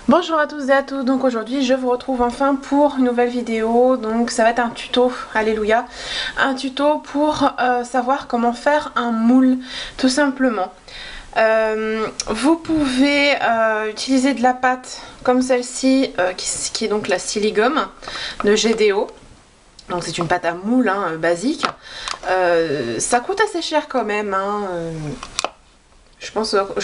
Bonjour à tous et à toutes, donc aujourd'hui je vous retrouve enfin pour une nouvelle vidéo. Donc ça va être un tuto, alléluia, un tuto pour savoir comment faire un moule tout simplement. Vous pouvez utiliser de la pâte comme celle-ci qui est donc la Siligum de GDO. Donc c'est une pâte à moule hein, basique. Ça coûte assez cher quand même hein, je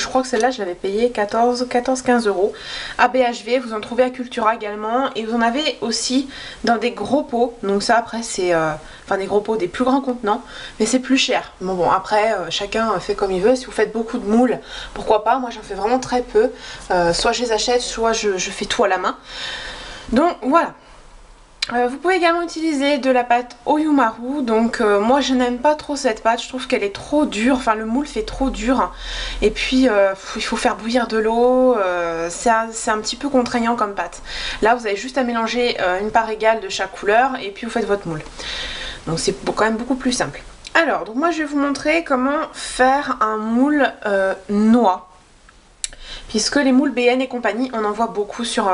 crois que celle-là je l'avais payée 14-15 euros à BHV. Vous en trouvez à Cultura également, et vous en avez aussi dans des gros pots. Donc ça après c'est enfin des gros pots, des plus grands contenants, mais c'est plus cher. Bon après chacun fait comme il veut. Si vous faites beaucoup de moules, pourquoi pas. Moi j'en fais vraiment très peu, soit je les achète, soit je fais tout à la main. Donc voilà. Vous pouvez également utiliser de la pâte Oyumaru. Donc moi je n'aime pas trop cette pâte, je trouve qu'elle est trop dure, enfin le moule fait trop dur. Et puis il faut faire bouillir de l'eau, c'est un petit peu contraignant comme pâte. Là vous avez juste à mélanger une part égale de chaque couleur et puis vous faites votre moule. Donc c'est quand même beaucoup plus simple. Alors donc moi je vais vous montrer comment faire un moule noix. Puisque les moules BN et compagnie, on en voit beaucoup sur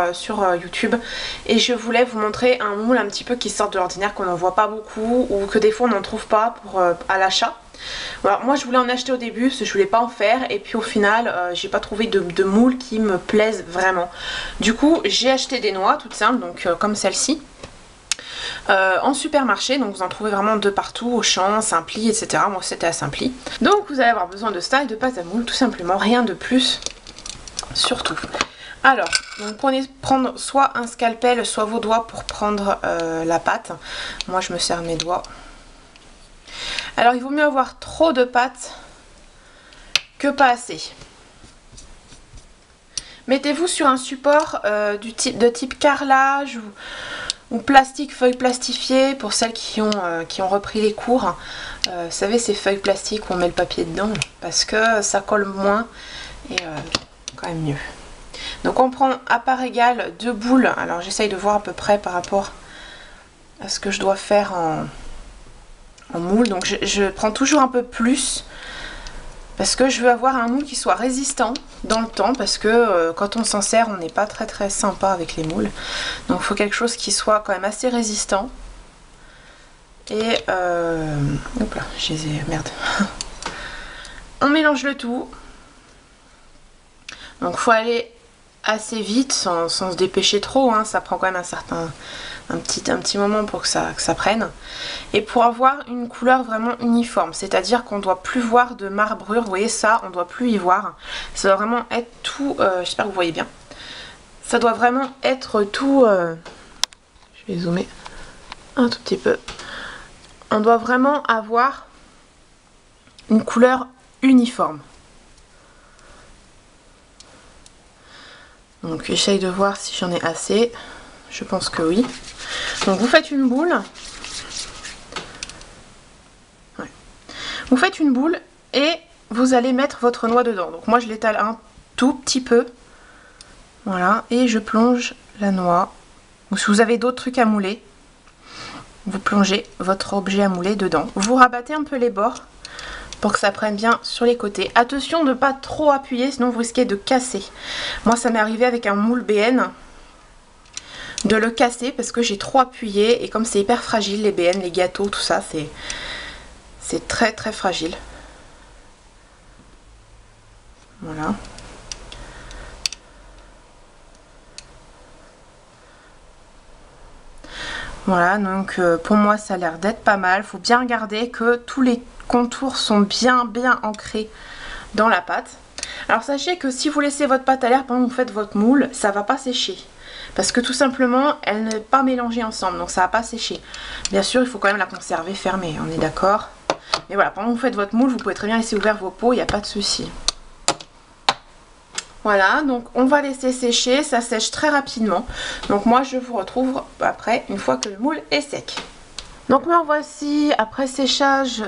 YouTube. Et je voulais vous montrer un moule un petit peu qui sort de l'ordinaire, qu'on n'en voit pas beaucoup, ou que des fois on n'en trouve pas à l'achat. Voilà, moi je voulais en acheter au début, parce que je voulais pas en faire. Et puis au final, j'ai pas trouvé de moule qui me plaise vraiment. Du coup, j'ai acheté des noix toutes simples, donc comme celle-ci. En supermarché, donc vous en trouvez vraiment de partout, au Auchan, Simpli, etc. Moi c'était à Simpli. Donc vous allez avoir besoin de ça et de pâte à moule, tout simplement, rien de plus. Surtout. Alors, donc prendre soit un scalpel, soit vos doigts pour prendre la pâte. Moi, je me sers mes doigts. Alors, il vaut mieux avoir trop de pâte que pas assez. Mettez-vous sur un support de type carrelage ou plastique, feuille plastifiée, pour celles qui ont repris les cours. Vous savez, ces feuilles plastiques où on met le papier dedans, parce que ça colle moins et quand même mieux. Donc on prend à part égale 2 boules. Alors j'essaye de voir à peu près par rapport à ce que je dois faire en moule. Donc je prends toujours un peu plus, parce que je veux avoir un moule qui soit résistant dans le temps, parce que quand on s'en sert on n'est pas très sympa avec les moules. Donc il faut quelque chose qui soit quand même assez résistant. Et hop là, merde. On mélange le tout. Donc faut aller assez vite sans se dépêcher trop, hein. Ça prend quand même un petit moment pour que ça prenne. Et pour avoir une couleur vraiment uniforme, c'est-à-dire qu'on ne doit plus voir de marbrure, vous voyez ça, on ne doit plus y voir. Ça doit vraiment être tout, j'espère que vous voyez bien. Ça doit vraiment être tout, je vais zoomer un tout petit peu. On doit vraiment avoir une couleur uniforme. Donc j'essaye de voir si j'en ai assez. Je pense que oui. Donc vous faites une boule. Ouais. Vous faites une boule et vous allez mettre votre noix dedans. Donc moi je l'étale un tout petit peu. Voilà. Et je plonge la noix. Ou si vous avez d'autres trucs à mouler, vous plongez votre objet à mouler dedans. Vous rabattez un peu les bords pour que ça prenne bien sur les côtés. Attention de ne pas trop appuyer, sinon vous risquez de casser. Moi ça m'est arrivé avec un moule BN de le casser parce que j'ai trop appuyé, et comme c'est hyper fragile les BN, les gâteaux, tout ça, c'est très fragile. Voilà. Voilà, donc pour moi ça a l'air d'être pas mal. Faut bien regarder que tous les contours sont bien ancrés dans la pâte. Alors sachez que si vous laissez votre pâte à l'air pendant que vous faites votre moule, ça va pas sécher. Parce que tout simplement, elle n'est pas mélangée ensemble, donc ça va pas sécher. Bien sûr, il faut quand même la conserver fermée, on est d'accord. Mais voilà, pendant que vous faites votre moule, vous pouvez très bien laisser ouvert vos pots, il n'y a pas de souci. Voilà, donc on va laisser sécher, ça sèche très rapidement. Donc moi je vous retrouve après, une fois que le moule est sec. Donc me voici après séchage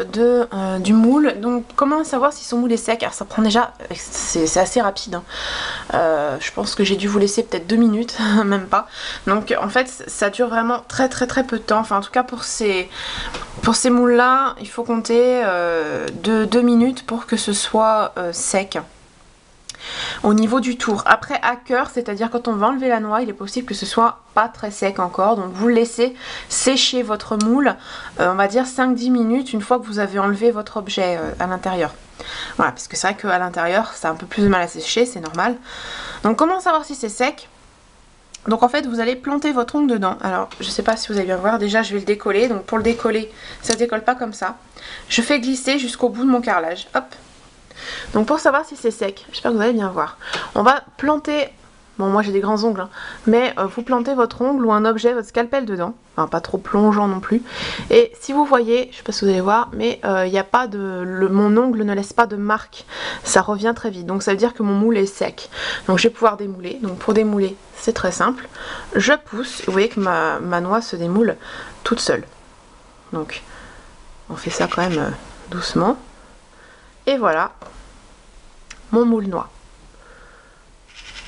du moule. Donc comment savoir si son moule est sec? Alors ça prend déjà, c'est assez rapide hein. Je pense que j'ai dû vous laisser peut-être 2 minutes, même pas. Donc en fait ça dure vraiment très peu de temps. Enfin en tout cas pour ces moules là, il faut compter de 2 minutes pour que ce soit sec. au niveau du tour. Après à cœur, c'est-à-dire quand on va enlever la noix, il est possible que ce soit pas très sec encore, donc vous laissez sécher votre moule, on va dire 5-10 minutes une fois que vous avez enlevé votre objet à l'intérieur. Voilà, parce que c'est vrai qu'à l'intérieur ça a un peu plus de mal à sécher, c'est normal. Donc comment savoir si c'est sec? Donc en fait vous allez planter votre ongle dedans. Alors je sais pas si vous allez bien voir, déjà je vais le décoller. Donc pour le décoller, ça se décolle pas comme ça. Je fais glisser jusqu'au bout de mon carrelage. Hop. Donc pour savoir si c'est sec, j'espère que vous allez bien voir. On va planter, bon moi j'ai des grands ongles, hein, mais vous plantez votre ongle ou un objet, votre scalpel dedans. Enfin pas trop plongeant non plus. Et si vous voyez, je sais pas si vous allez voir, mais il n'y a pas de... mon ongle ne laisse pas de marque. Ça revient très vite. Donc ça veut dire que mon moule est sec. Donc je vais pouvoir démouler. Donc pour démouler, c'est très simple. Je pousse. Vous voyez que ma noix se démoule toute seule. Donc on fait ça quand même doucement. Et voilà mon moule noix.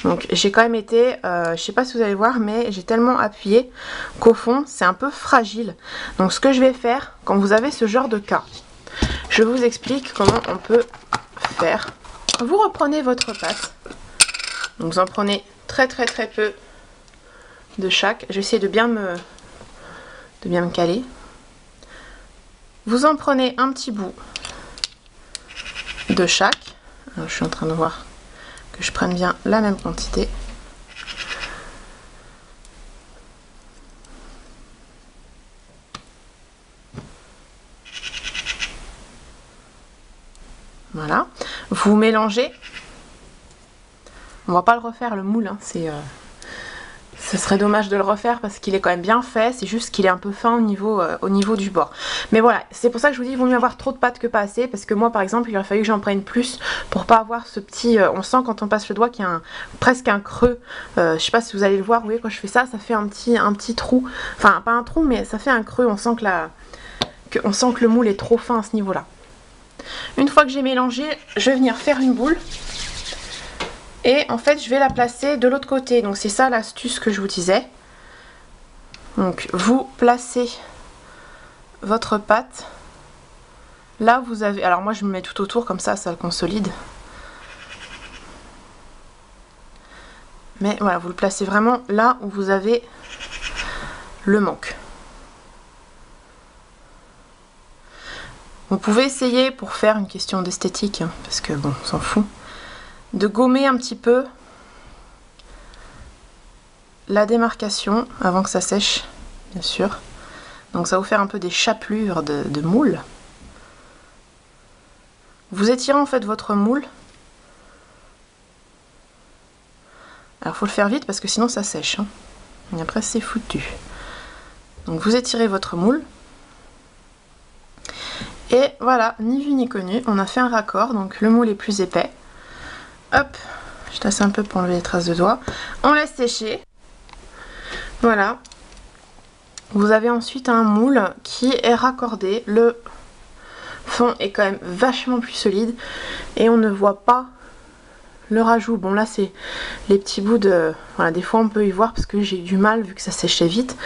Donc j'ai quand même été, je sais pas si vous allez voir, mais j'ai tellement appuyé qu'au fond c'est un peu fragile. Donc ce que je vais faire, quand vous avez ce genre de cas, je vous explique comment on peut faire. Vous reprenez votre pâte, donc vous en prenez très peu de chaque. Je vais essayer de bien me caler. Vous en prenez un petit bout de chaque. Alors, je suis en train de voir que je prenne bien la même quantité. Voilà. Vous mélangez. On va pas le refaire le moule, hein. Ce serait dommage de le refaire parce qu'il est quand même bien fait, c'est juste qu'il est un peu fin au niveau du bord. Mais voilà, c'est pour ça que je vous dis qu'il vaut mieux avoir trop de pâte que pas assez, parce que moi par exemple il aurait fallu que j'en prenne plus pour pas avoir ce petit... on sent quand on passe le doigt qu'il y a presque un creux, je sais pas si vous allez le voir, vous voyez quand je fais ça, ça fait un petit trou, enfin pas un trou mais ça fait un creux, on sent que le moule est trop fin à ce niveau là. Une fois que j'ai mélangé, je vais venir faire une boule. Et en fait je vais la placer de l'autre côté, donc c'est ça l'astuce que je vous disais. Donc vous placez votre pâte, là vous avez, alors moi je me mets tout autour comme ça le consolide. Mais voilà, vous le placez vraiment là où vous avez le manque. Vous pouvez essayer pour faire une question d'esthétique, hein, parce que bon, on s'en fout, de gommer un petit peu la démarcation avant que ça sèche, bien sûr. Donc ça va vous faire un peu des chapelures de moule. Vous étirez en fait votre moule. Alors faut le faire vite parce que sinon ça sèche, hein. Et après c'est foutu. Donc vous étirez votre moule. Et voilà, ni vu ni connu, on a fait un raccord, donc le moule est plus épais. Hop, je tasse un peu pour enlever les traces de doigts. On laisse sécher. Voilà. Vous avez ensuite un moule qui est raccordé. Le fond est quand même vachement plus solide. Et on ne voit pas le rajout. Bon là c'est les petits bouts de... Voilà, des fois on peut y voir parce que j'ai eu du mal vu que ça séchait vite.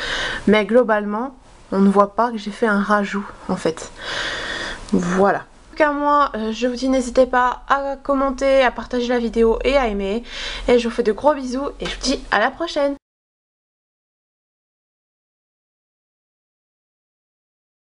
Mais globalement, on ne voit pas que j'ai fait un rajout en fait. Voilà. À moi, je vous dis n'hésitez pas à commenter, à partager la vidéo et à aimer. Et je vous fais de gros bisous et je vous dis à la prochaine.